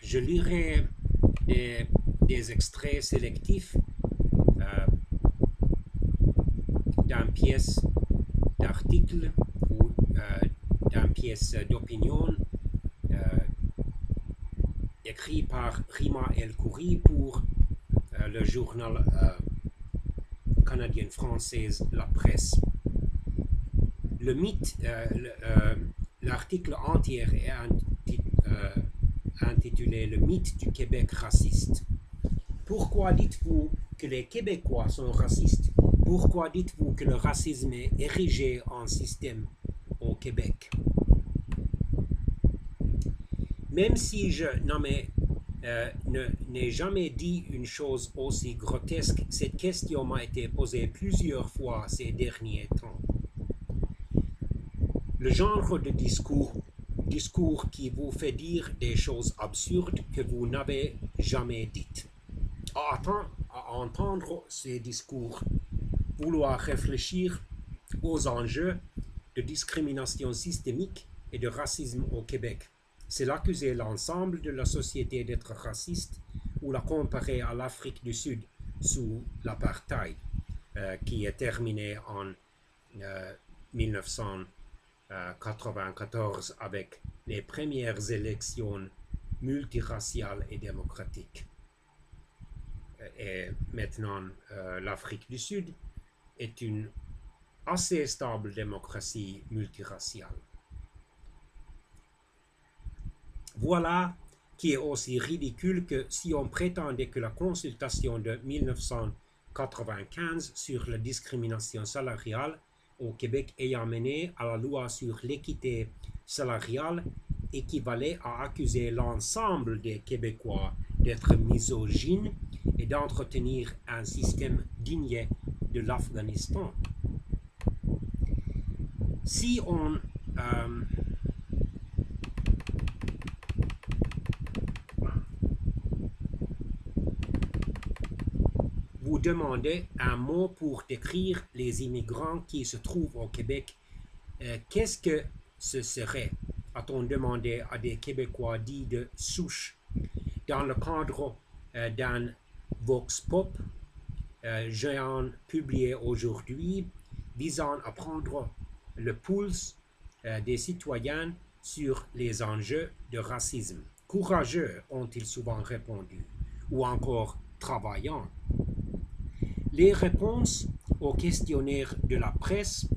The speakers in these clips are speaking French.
Je lirai des extraits sélectifs euh, d'une pièce d'article ou d'une pièce d'opinion euh, écrit par Rima El Khoury pour le journal canadien-française La Presse. Le mythe, l'article entier est intitulé Le mythe du Québec raciste. Pourquoi dites-vous que les Québécois sont racistes? Pourquoi dites-vous que le racisme est érigé en système au Québec? Même si je n'ai jamais dit une chose aussi grotesque, cette question m'a été posée plusieurs fois ces derniers temps. Le genre de discours qui vous fait dire des choses absurdes que vous n'avez jamais dites. À entendre ces discours, vouloir réfléchir aux enjeux de discrimination systémique et de racisme au Québec, c'est l'accuser l'ensemble de la société d'être raciste ou la comparer à l'Afrique du Sud sous l'apartheid qui est terminé en 1994 avec les premières élections multiraciales et démocratiques. Et maintenant, l'Afrique du Sud est une assez stable démocratie multiraciale. Voilà qui est aussi ridicule que si on prétendait que la consultation de 1995 sur la discrimination salariale au Québec ayant mené à la loi sur l'équité salariale équivalait à accuser l'ensemble des Québécois d'être misogynes et d'entretenir un système digne de l'Afghanistan. Si on vous demandez un mot pour décrire les immigrants qui se trouvent au Québec, qu'est-ce que ce serait? A-t-on demandé à des Québécois dits de souche dans le cadre d'un Vox Pop géant publié aujourd'hui visant à prendre le pouls des citoyens sur les enjeux de racisme. Courageux, ont-ils souvent répondu, ou encore travaillant. Les réponses aux questionnaires de la presse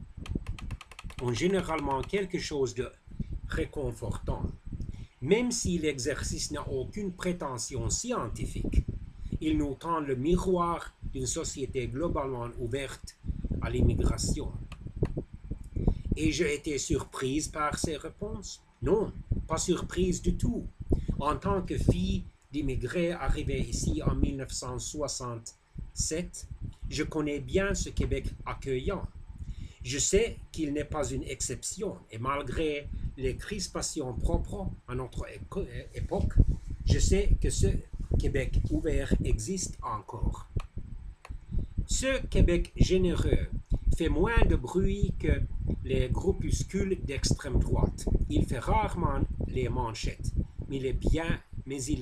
ont généralement quelque chose de réconfortant. Même si l'exercice n'a aucune prétention scientifique, il nous tend le miroir d'une société globalement ouverte à l'immigration. Ai-je été surprise par ces réponses? Non, pas surprise du tout. En tant que fille d'immigrés arrivés ici en 1967, je connais bien ce Québec accueillant. Je sais qu'il n'est pas une exception et malgré les crispations propres à notre époque, je sais que ce Québec ouvert existe encore. Ce Québec généreux fait moins de bruit que les groupuscules d'extrême droite. Il fait rarement les manchettes, mais il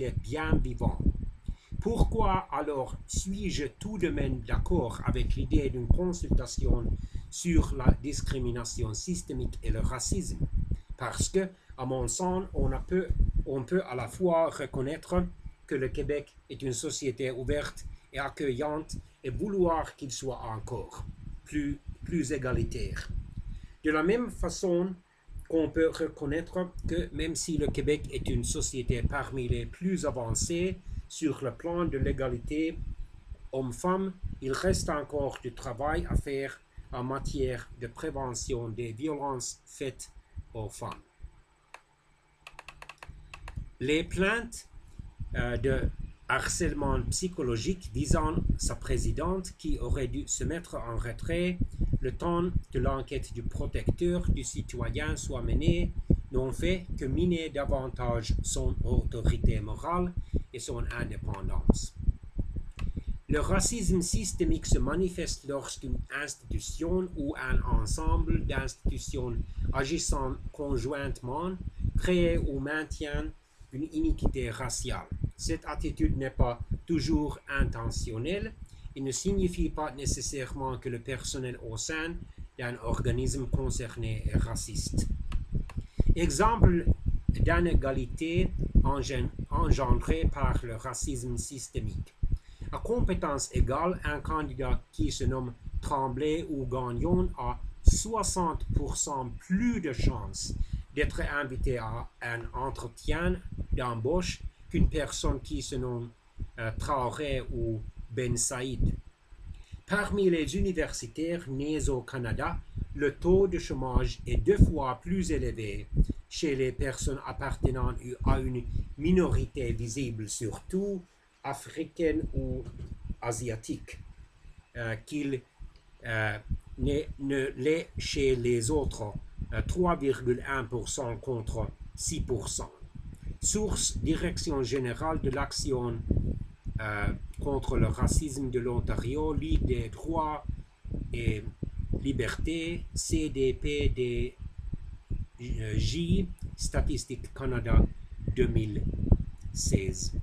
est bien vivant. Pourquoi alors suis-je tout de même d'accord avec l'idée d'une consultation sur la discrimination systémique et le racisme? Parce que, à mon sens, on peut à la fois reconnaître que le Québec est une société ouverte et accueillante et vouloir qu'il soit encore plus égalitaire. De la même façon qu'on peut reconnaître que même si le Québec est une société parmi les plus avancées sur le plan de l'égalité homme-femme, il reste encore du travail à faire en matière de prévention des violences faites aux femmes. Les plaintes de harcèlement psychologique visant sa présidente qui aurait dû se mettre en retrait le temps que l'enquête du protecteur du citoyen soit menée n'ont fait que miner davantage son autorité morale et son indépendance. Le racisme systémique se manifeste lorsqu'une institution ou un ensemble d'institutions agissant conjointement crée ou maintient une iniquité raciale. Cette attitude n'est pas toujours intentionnelle et ne signifie pas nécessairement que le personnel au sein d'un organisme concerné est raciste. Exemple d'inégalité engendrée par le racisme systémique. À compétence égale, un candidat qui se nomme Tremblay ou Gagnon a 60% plus de chances d'être invité à un entretien d'embauche qu'une personne qui se nomme Traoré ou Ben Saïd. Parmi les universitaires nés au Canada, le taux de chômage est 2 fois plus élevé chez les personnes appartenant à une minorité visible, surtout africaine ou asiatique, qu'il ne l'est chez les autres, 3,1% contre 6%. Source: Direction générale de l'action contre le racisme de l'Ontario, Ligue des droits et libertés, CDPDJ, Statistique Canada 2016.